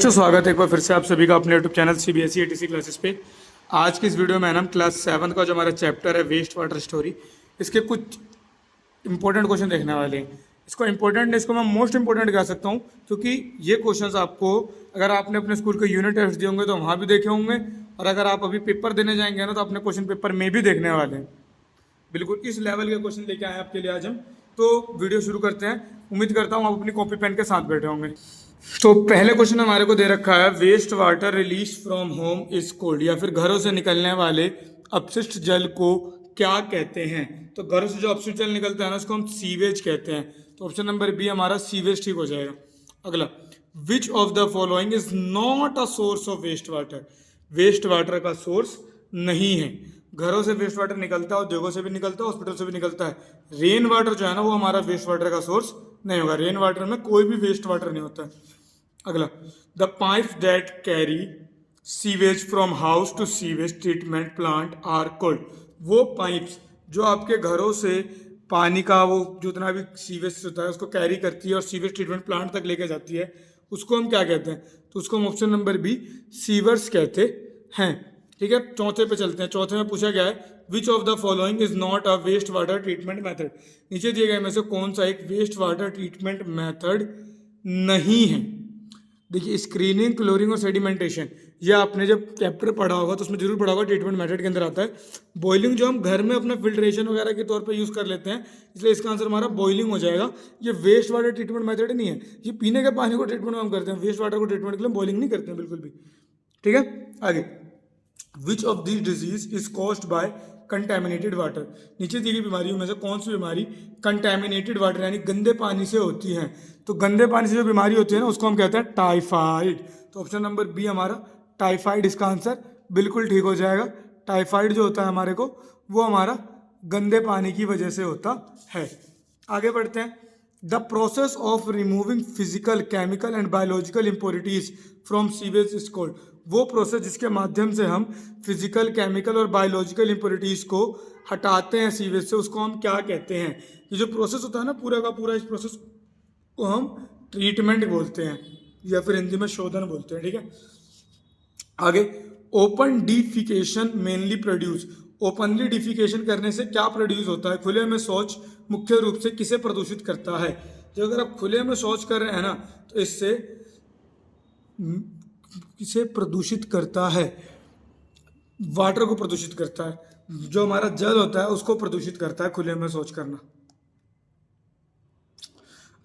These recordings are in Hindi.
बच्चों, स्वागत है एक बार फिर से आप सभी का अपने YouTube channel CBSE ATC classes पे। आज की इस वीडियो में हम क्लास 7 का जो हमारा चैप्टर है वेस्ट वाटर स्टोरी, इसके कुछ इंपॉर्टेंट क्वेश्चन देखने वाले हैं। इसको इंपॉर्टेंट इसको मैं मोस्ट इंपॉर्टेंट कह सकता हूँ, क्योंकि ये क्वेश्चंस आपको अगर आपने अपने स्कूल के यूनिट टेस्ट दिए होंगे तो वहाँ भी देखे होंगे, और अगर आप अभी पेपर देने जाएंगे ना तो अपने क्वेश्चन पेपर में भी देखने वाले हैं। बिल्कुल इस लेवल के क्वेश्चन लेके आए आपके लिए आज हम। तो वीडियो शुरू करते हैं। उम्मीद करता हूँ आप अपनी कॉपी पेन के साथ बैठे होंगे। तो पहले क्वेश्चन हमारे को दे रखा है, waste water release from home is called, या फिर घरों से निकलने वाले अपशिष्ट जल को क्या कहते हैं। तो घरों से जो अपशिष्ट जल निकलता है ना उसको हम सीवेज कहते हैं। तो ऑप्शन नंबर बी हमारा सीवेज ठीक हो जाएगा। अगला, which of the following is not a source of waste water. Waste water का सोर्स नहीं है। घरों से वेस्ट वाटर निकलता है, उद्योगों से भी निकलता है, हॉस्पिटल से भी निकलता है। रेन वाटर जो है ना वो हमारा वेस्ट वाटर का सोर्स नहीं होगा। रेन वाटर में कोई भी वेस्ट वाटर नहीं होता है। अगला, the pipes that carry sewage from house to sewage treatment plant are called. वो पाइप्स जो आपके घरों से पानी का वो जितना भी सीवेज होता है उसको कैरी करती है और सीवेज ट्रीटमेंट प्लांट तक लेके जाती है, उसको हम क्या कहते हैं। तो उसको हम ऑप्शन नंबर बी सीवर्स कहते हैं। ठीक है, चौथे पे चलते हैं। चौथे में पूछा गया है, which of the following is not a waste water treatment method. नीचे दिए गए में से कौन सा एक वेस्ट वाटर ट्रीटमेंट मेथड नहीं है। देखिए, स्क्रीनिंग, क्लोरिंग और सेडिमेंटेशन, ये आपने जब चैप्टर पढ़ा होगा तो उसमें जरूर पढ़ा होगा। ट्रीटमेंट मेथड के अंदर आता है बॉइलिंग, जो हम घर में अपना फिल्ट्रेशन वगैरह के तौर पे यूज़ कर लेते हैं, इसलिए इसका आंसर हमारा बॉइलिंग हो जाएगा। ये वेस्ट वाटर ट्रीटमेंट मेथड नहीं है। ये पीने के पानी को ट्रीटमेंट हम करते हैं, वेस्ट वाटर को ट्रीटमेंट के लिए बॉइलिंग नहीं करते हैं बिल्कुल भी। ठीक है, आगे, which of this disease is caused by contaminated water. नीचे दी गई बीमारियों में से कौन सी बीमारी कंटेमिनेटेड वाटर यानी गंदे पानी से होती है। तो गंदे पानी से जो बीमारी होती है ना उसको हम कहते हैं टाइफाइड। तो ऑप्शन नंबर बी हमारा टाइफाइड इसका आंसर बिल्कुल ठीक हो जाएगा। टाइफाइड जो होता है हमारे को वो हमारा गंदे पानी की वजह से होता है। आगे बढ़ते हैं। The process of removing physical, chemical and biological impurities from sewage is called. वो प्रोसेस जिसके माध्यम से हम फिजिकल, केमिकल और बायोलॉजिकल इम्प्योरिटीज को हटाते हैं सीवेज से, उसको हम क्या कहते हैं। ये जो प्रोसेस होता है ना पूरा का पूरा, इस प्रोसेस को हम ट्रीटमेंट बोलते हैं या फिर हिंदी में शोधन बोलते हैं। ठीक है, आगे, open defecation mainly produce. Openly defecation करने से क्या प्रोड्यूस होता है। खुले में शौच मुख्य रूप से किसे प्रदूषित करता है। जो अगर आप खुले में शौच कर रहे हैं ना तो इससे किसे प्रदूषित करता है, वाटर को प्रदूषित करता है। जो हमारा जल होता है उसको प्रदूषित करता है खुले में शौच करना।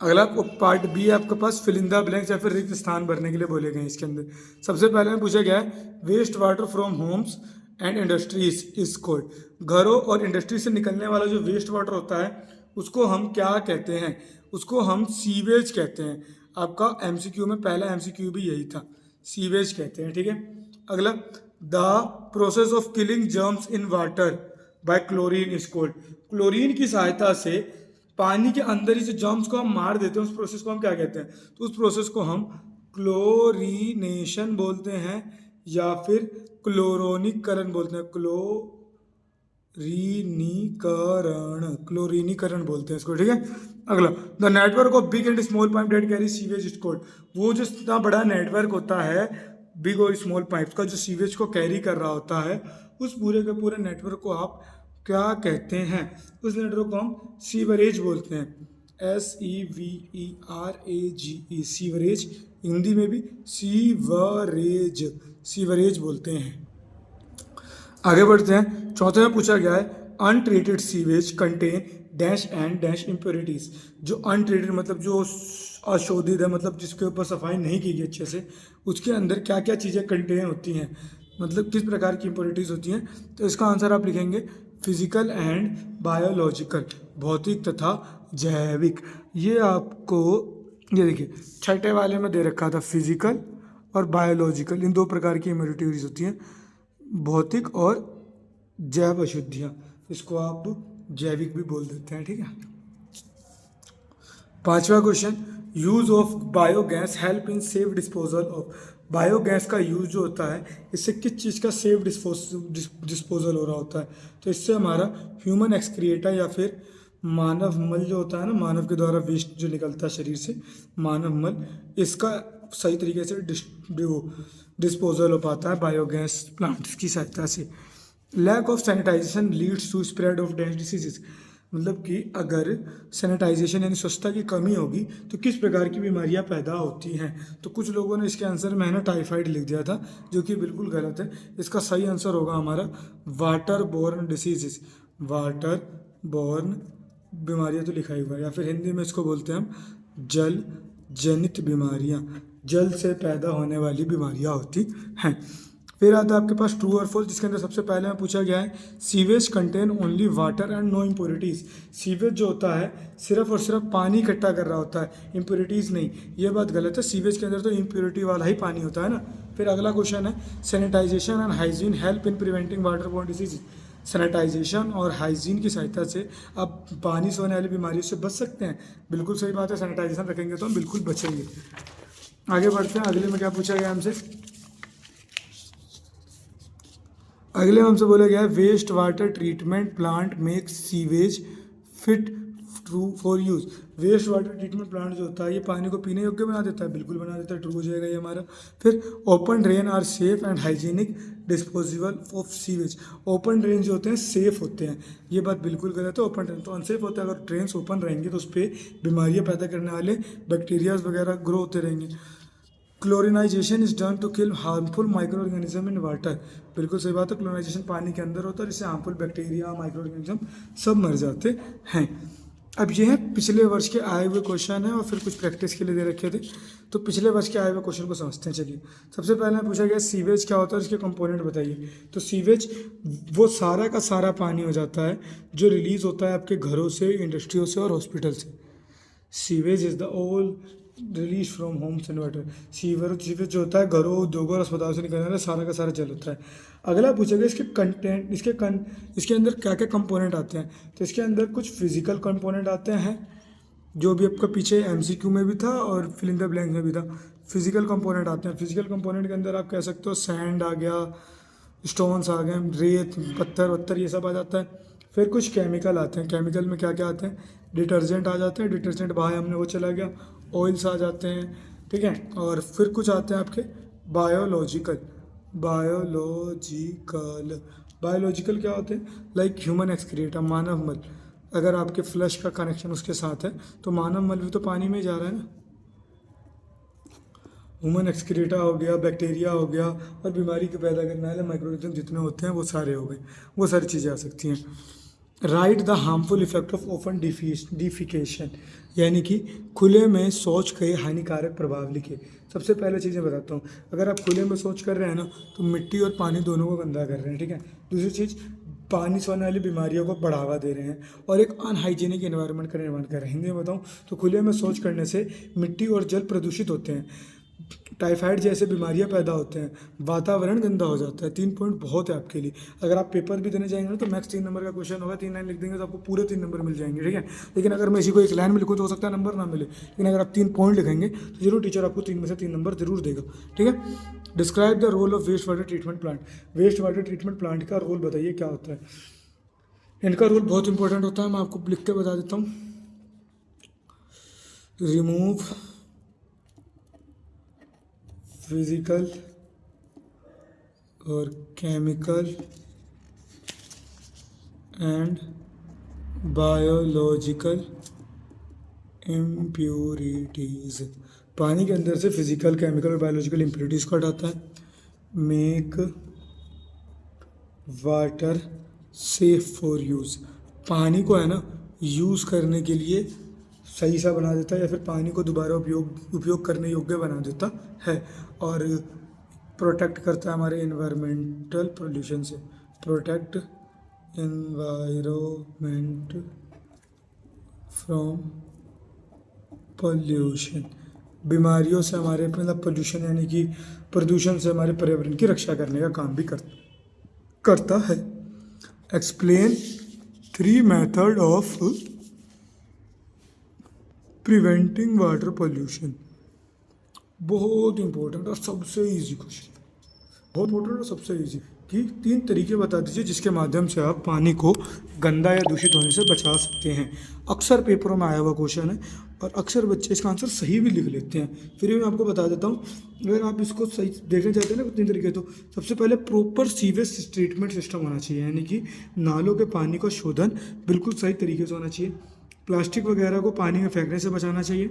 अगला पार्ट बी है आपके पास, फिल इन द ब्लैंक्स या फिर रिक्त स्थान भरने के लिए बोले गए इसके अंदर। सबसे पहले में पूछा गया है, waste water from homes and industries is called. घरों और इंडस्ट्री से निकलने वाला जो वेस्ट वाटर होता है उसको हम क्या कहते हैं। उसको हम सीवेज कहते हैं। आपका एमसीक्यू में पहला एमसीक्यू भी यही था, सीवेज कहते हैं। ठीक है, अगला, the process of killing germs in water bye chlorine is cold. Chlorine की सहायता से पानी के अंदर ही जो जर्म्स को हम मार देते हैं उस प्रोसेस को हम क्या कहते हैं। तो उस प्रोसेस को हम क्लोरीनेशन बोलते हैं या फिर क्लोरोनीकरण बोलते हैं। क्लोरीनीकरण बोलते हैं इसको। ठीक है, अगला, the network of big and small pipe that carry sewage is called. वो जो इतना बड़ा नेटवर्क होता है बिग और स्मॉल पाइप्स का, जो सीवेज को कैरी कर रहा होता है, उस पूरे के पूरे नेटवर्क को आप क्या कहते हैं। उस नेटवर्क को हम सीवरेज बोलते हैं। SEVERAGE, sewerage. हिंदी में भी सीवरेज, सीवरेज बोलते हैं। आगे बढ़ते हैं। चौथे में पूछा गया है, untreated sewage contain dash and dash impurities. जो अनट्रीटेड मतलब जो अशोधित है, मतलब जिसके ऊपर सफाई नहीं की गई अच्छे से, उसके अंदर क्या क्या चीज़ें कंटेन होती हैं, मतलब किस प्रकार की इम्प्योरिटीज होती हैं। तो इसका आंसर आप लिखेंगे फिजिकल एंड बायोलॉजिकल, भौतिक तथा जैविक। ये आपको, ये देखिए छठे वाले में दे रखा था, फिजिकल और बायोलॉजिकल, इन दो प्रकार की इम्प्योरिटीज होती हैं, भौतिक और जैव अशुद्धियाँ। इसको आप जैविक भी बोल देते हैं। ठीक है, पांचवा question, use of biogas help in safe disposal of. Biogas का यूज जो होता है इससे किस चीज़ का सेफ डिस्पोजल हो रहा होता है। तो इससे हमारा ह्यूमन एक्सक्रिएटा या फिर मानव मल जो होता है ना, मानव के द्वारा वेस्ट जो निकलता है शरीर से, मानव मल, इसका सही तरीके से डिस्पोजल हो पाता है बायोगैस प्लांट्स की सहायता से। Lack of sanitization leads to spread of dengue diseases, मतलब कि अगर सैनिटाइजेशन यानी स्वच्छता की कमी होगी तो किस प्रकार की बीमारियां पैदा होती हैं। तो कुछ लोगों ने इसके आंसर में है ना टाइफाइड लिख दिया था, जो कि बिल्कुल गलत है। इसका सही आंसर होगा हमारा water borne diseases. Water borne बीमारियां तो लिखा ही हुआ है, या फिर हिंदी में इसको बोलते हैं हम जल जनित बीमारियां, जल से पैदा होने वाली बीमारियां होती हैं। फिर आता है आपके पास ट्रू और फॉल्स, जिसके अंदर सबसे पहले में पूछा गया है sewage contain only water and no impurities. Sewage जो होता है सिर्फ और सिर्फ पानी इकट्ठा कर रहा होता है, इम्प्योरिटीज़ नहीं। ये बात गलत है, सीवेज के अंदर तो इम्प्योरिटी वाला ही पानी होता है ना। फिर अगला क्वेश्चन है sanitization and hygiene help in preventing water borne disease. Sanitization और हाइजीन की सहायता से आप पानी से होने वाली बीमारियों से बच सकते हैं। बिल्कुल सही बात है, सैनिटाइजेशन रखेंगे तो हम बिल्कुल बचेंगे। आगे बढ़ते हैं, अगले में क्या पूछा गया हमसे। अगले में हमसे बोला गया है waste water treatment plant make sewage fit true for use. Waste water treatment plant जो होता है ये पानी को पीने योग्य बना देता है, बिल्कुल बना देता है, ट्रू हो जाएगा ये हमारा। फिर open drain are safe and hygienic disposable of sewage. Open drain जो होते हैं सेफ होते हैं, ये बात बिल्कुल गलत है। ओपन ड्रेन तो अनसेफ होता है, अगर ड्रेन्स ओपन रहेंगे तो उस पर बीमारियाँ पैदा करने वाले बैक्टीरियाज वगैरह ग्रो होते रहेंगे। Chlorinization is done to kill harmful micro organism in water. बिल्कुल सही बात है, क्लोरिनाइजेशन पानी के अंदर होता है, जिससे हार्मफुल बैक्टीरिया माइक्रो ऑर्गेनिज्म सब मर जाते हैं। अब ये है पिछले वर्ष के आए हुए क्वेश्चन है और फिर कुछ प्रैक्टिस के लिए दे रखे थे। तो पिछले वर्ष के आए हुए क्वेश्चन को समझते हैं। चलिए, सबसे पहले पूछा गया सीवेज क्या होता है, इसके कंपोनेंट बताइए। तो सीवेज वो सारा का सारा पानी हो जाता है जो रिलीज होता है आपके घरों से, इंडस्ट्रियों से और हॉस्पिटल से। Sewage is the all release from homes and water. Sewage जो होता है घरों, उद्योगों और अस्पतालों से निकलने वाला सारा का सारा जल होता है। अगला पूछेगा इसके कंटेंट, इसके अंदर क्या क्या कंपोनेंट आते हैं। तो इसके अंदर कुछ फिजिकल कंपोनेंट आते हैं, जो भी आपका पीछे एमसीक्यू में भी था और फिल इन द ब्लैंक में भी था। फिजिकल कंपोनेंट आते हैं। फिजिकल कंपोनेंट के अंदर आप कह सकते हो सैंड आ गया, स्टोन्स आ गए, रेत, पत्थर वत्थर, ये सब आ जाता है। फिर कुछ केमिकल आते हैं। केमिकल में क्या क्या आते हैं, डिटर्जेंट आ जाते हैं, डिटर्जेंट बाहर हमने वो चला गया, ऑयल्स आ जाते हैं, ठीक है। और फिर कुछ आते हैं आपके बायोलॉजिकल। बायोलॉजिकल क्या होते हैं, लाइक ह्यूमन एक्सक्रीटा, मानव मल। अगर आपके फ्लश का कनेक्शन उसके साथ है तो मानव मल भी तो पानी में जा रहा है ना। ह्यूमन एक्सक्रीटा हो गया, बैक्टीरिया हो गया, और बीमारी के पैदा करने वाले माइक्रोऑर्गेनिज्म जितने होते हैं वो सारे हो गए, वो सारी चीज़ें आ सकती हैं। Right the harmful effect of open defecation, यानी कि खुले में शौच के हानिकारक प्रभाव लिखे। सबसे पहले चीज़ें बताता हूँ, अगर आप खुले में शौच कर रहे हैं ना तो मिट्टी और पानी दोनों को गंदा कर रहे हैं, ठीक है। दूसरी चीज़, पानी से होने वाली बीमारियों को बढ़ावा दे रहे हैं और एक अनहाइजीनिक एनवायरनमेंट का निर्माण कर रहे हैं। हिंदी में बताऊँ तो खुले में शौच करने से मिट्टी और जल प्रदूषित होते हैं, टाइफाइड जैसे बीमारियां पैदा होते हैं, वातावरण गंदा हो जाता है। 3 पॉइंट बहुत है आपके लिए। अगर आप पेपर भी देने जाएंगे ना तो मैक्स 3 नंबर का क्वेश्चन होगा, 3 लाइन लिख देंगे तो आपको पूरे 3 नंबर मिल जाएंगे, ठीक है। लेकिन अगर मैं इसी को एक लाइन में लिखूँ तो हो सकता है नंबर ना मिले, लेकिन अगर आप 3 पॉइंट लिखेंगे तो जरूर टीचर आपको 3 में से 3 नंबर जरूर देगा, ठीक है। Describe the role of waste water treatment plant. Waste water treatment plant का रोल बताइए क्या होता है। इनका रोल बहुत इंपॉर्टेंट होता है, मैं आपको लिख के बता देता हूँ। रिमूव फिजिकल और केमिकल एंड बायोलॉजिकल इम्प्योरिटीज़। पानी के अंदर से फिजिकल, केमिकल और बायोलॉजिकल इम्प्योरिटीज़ को हटाता है। Make water safe for use, पानी को है ना यूज़ करने के लिए सही सा बना देता है, या फिर पानी को दोबारा उपयोग करने योग्य बना देता है। और प्रोटेक्ट करता है हमारे इन्वायरमेंटल पोल्यूशन से। प्रोटेक्ट एनवायरमेंट फ्रॉम पोल्यूशन, बीमारियों से हमारे, मतलब पोल्यूशन यानी कि प्रदूषण से हमारे पर्यावरण की रक्षा करने का काम भी करता है। Explain 3 method of preventing water pollution. बहुत इंपॉर्टेंट और सबसे इजी क्वेश्चन, बहुत इंपॉर्टेंट और सबसे ईजी कि 3 तरीके बता दीजिए जिसके माध्यम से आप पानी को गंदा या दूषित होने से बचा सकते हैं। अक्सर पेपरों में आया हुआ क्वेश्चन है और अक्सर बच्चे इसका आंसर सही भी लिख लेते हैं। फिर भी मैं आपको बता देता हूँ, अगर आप इसको सही देखना चाहते हैं ना 3 तरीके, तो सबसे पहले प्रॉपर सीवेज ट्रीटमेंट सिस्टम होना चाहिए, यानी कि नालों के पानी का शोधन बिल्कुल सही तरीके से होना चाहिए। प्लास्टिक वगैरह को पानी में फेंकने से बचाना चाहिए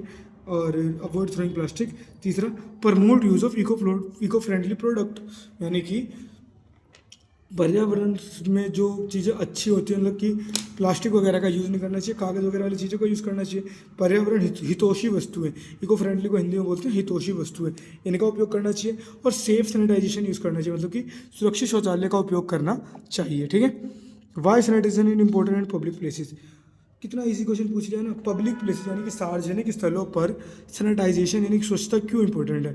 और अवॉइड थ्रोइंग प्लास्टिक। तीसरा, promote use of eco friendly product, यानी कि पर्यावरण में जो चीज़ें अच्छी होती हैं, मतलब कि प्लास्टिक वगैरह का यूज़ नहीं करना चाहिए, कागज़ वगैरह वाली चीज़ों का यूज़ करना चाहिए। पर्यावरण हितोषी वस्तुएं, इको फ्रेंडली को हिंदी में बोलते हैं हितोषी वस्तुएं, इनका उपयोग करना चाहिए। और सेफ सैनिटाइजेशन यूज़ करना चाहिए, मतलब कि सुरक्षित शौचालय का उपयोग करना चाहिए। ठीक है। Why sanitization in important and public places, कितना इजी क्वेश्चन पूछ लिया ना। पब्लिक प्लेसेस यानी कि सार्वजनिक स्थलों पर सैनिटाइजेशन यानी कि स्वच्छता क्यों इंपॉर्टेंट है?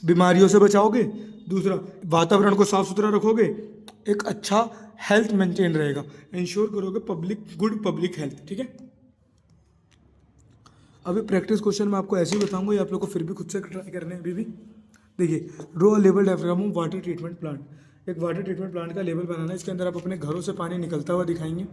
बीमारियों से बचाओगे, दूसरा वातावरण को साफ सुथरा रखोगे, एक अच्छा हेल्थ मेंटेन रहेगा, इंश्योर करोगे गुड पब्लिक हेल्थ। ठीक है। अभी प्रैक्टिस क्वेश्चन मैं आपको ऐसे ही बताऊंगा, ये आप लोग को फिर भी खुद से ट्राई करने हैं अभी भी। देखिए, draw level diagram of water treatment plant. एक वाटर ट्रीटमेंट प्लांट का लेवल बनाना है। इसके अंदर आप अपने घरों से पानी निकलता हुआ दिखाएंगे,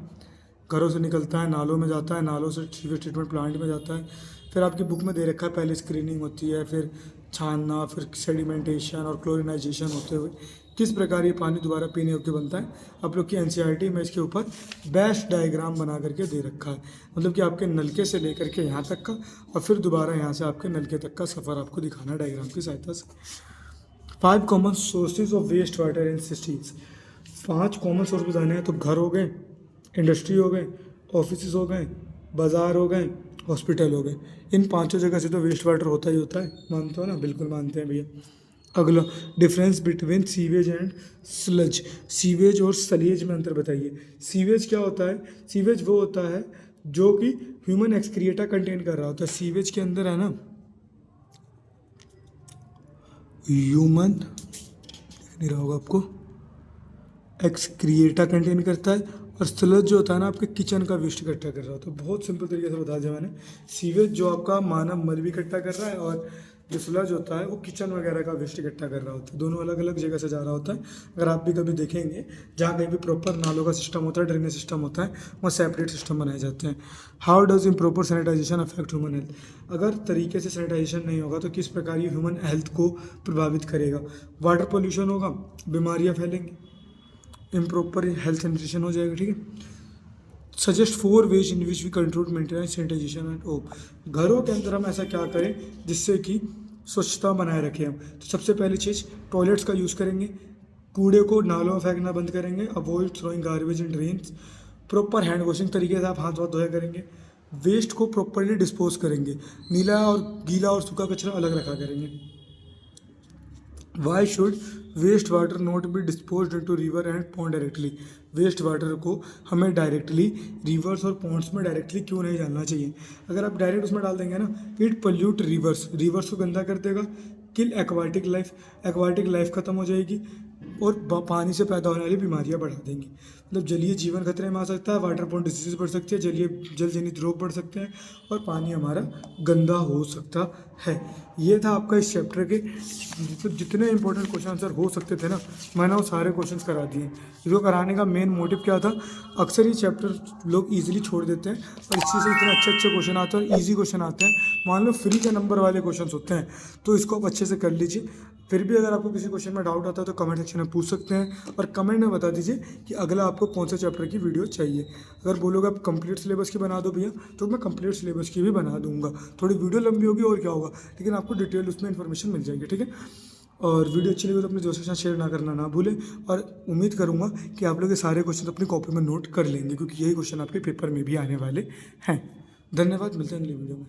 घरों से निकलता है, नालों में जाता है, नालों से सीवेज ट्रीटमेंट प्लांट में जाता है। फिर आपकी बुक में दे रखा है पहले स्क्रीनिंग होती है, फिर छानना, फिर सेडिमेंटेशन और क्लोरिनाइजेशन होते हुए किस प्रकार ये पानी दोबारा पीने योग्य बनता है। आप लोग की एनसीईआरटी में इसके ऊपर बेस्ट डायग्राम बना करके दे रखा है, मतलब कि आपके नलके से लेकर के यहाँ तक का और फिर दोबारा यहाँ से आपके नलके तक का सफ़र आपको दिखाना है डायग्राम की सहायता से। 5 common sources of waste water in cities. 5 common source बताने हैं, तो घर हो गए, इंडस्ट्री हो गए, ऑफिस हो गए, बाज़ार हो गए, हॉस्पिटल हो गए। इन 5 जगह से तो वेस्ट वाटर होता ही होता है, मानते हो ना? बिल्कुल मानते हैं भैया। अगला, difference between sewage and sludge. Sewage और सलेज में अंतर बताइए। सीवेज क्या होता है? सीवेज वो होता है जो कि ह्यूमन एक्सक्रिएटा कंटेन कर रहा होता है। सीवेज के अंदर है ना ह्यूमन, दिख नहीं रहा होगा आपको, एक्सक्रिएटा कंटेन करता है। और स्लज जो होता है ना आपके किचन का वेस्ट इकट्ठा कर रहा होता है। तो बहुत सिंपल तरीके से बता दिया मैंने। सीवेज जो आपका मानव मल भी इकट्ठा कर रहा है और जो स्लज होता है वो किचन वगैरह का वेस्ट इकट्ठा कर रहा होता है। दोनों अलग अलग जगह से जा रहा होता है। अगर आप भी कभी देखेंगे जहाँ कहीं भी प्रॉपर नालों का सिस्टम होता है, ड्रेनेज सिस्टम होता है, वहाँ सेपरेट सिस्टम बनाए जाते हैं। How does improper sanitization affect human health. अगर तरीके से सैनिटाइजेशन नहीं होगा तो किस प्रकार ये ह्यूमन हेल्थ को प्रभावित करेगा। वाटर पोल्यूशन होगा, बीमारियाँ फैलेंगी, इम्प्रॉपर हेल्थ न्यूट्रिशन हो जाएगा। ठीक है। Suggest 4 ways in which we control maintenance sanitization at home. घरों के अंदर हम ऐसा क्या करें जिससे कि स्वच्छता बनाए रखें हम। तो सबसे पहली चीज़, टॉयलेट्स का यूज़ करेंगे, कूड़े को नालों में फेंकना बंद करेंगे, अवॉइड थ्रोइंग गार्बेज इन ड्रेन्स, प्रॉपर हैंड वॉशिंग तरीके से आप हाथ धोया करेंगे, वेस्ट को प्रॉपरली डिस्पोज करेंगे, नीला और गीला और सूखा कचरा अलग रखा करेंगे। Why should waste water not be dispose into river and pond directly. Waste water को हमें डायरेक्टली रिवर्स और पॉन्ड्स में डायरेक्टली क्यों नहीं डालना चाहिए? अगर आप डायरेक्ट उसमें डाल देंगे ना, इट पल्यूट रिवर्स को गंदा कर देगा, किल एक्वाटिक लाइफ खत्म हो जाएगी और पानी से पैदा होने वाली बीमारियां बढ़ा देंगी। मतलब जलीय जीवन खतरे में आ सकता है, वाटर बोर्न डिजीज बढ़ सकती है, जल जनित रोग बढ़ सकते हैं और पानी हमारा गंदा हो सकता है। ये था आपका इस चैप्टर के जितने इंपॉर्टेंट क्वेश्चन आंसर हो सकते थे ना, मैंने वो सारे क्वेश्चंस करा दिए। इसको कराने का मेन मोटिव क्या था? अक्सर ये चैप्टर लोग इजीली छोड़ देते हैं और इसी से इतने अच्छे अच्छे क्वेश्चन आते हैं और ईजी क्वेश्चन आते हैं। मान लो फ्री के नंबर वाले क्वेश्चन होते हैं, तो इसको आप अच्छे से कर लीजिए। फिर भी अगर आपको किसी क्वेश्चन में डाउट आता है तो कमेंट सेक्शन में पूछ सकते हैं और कमेंट में बता दीजिए कि अगला आपको कौन से चैप्टर की वीडियो चाहिए। अगर बोलोगे आप कंप्लीट सिलेबस की बना दो भैया, तो मैं कंप्लीट सिलेबस की भी बना दूंगा। थोड़ी वीडियो लंबी होगी और क्या होगा, लेकिन आपको डिटेल उसमें इन्फॉर्मेशन मिल जाएगी। ठीक है। और वीडियो अच्छी लगी तो अपने दोस्तों के साथ शेयर ना करना ना भूलें। और उम्मीद करूंगा कि आप लोग ये सारे क्वेश्चन अपनी कॉपी में नोट कर लेंगे, क्योंकि यही क्वेश्चन आपके पेपर में भी आने वाले हैं। धन्यवाद, मिलते हैं अगली वीडियो में।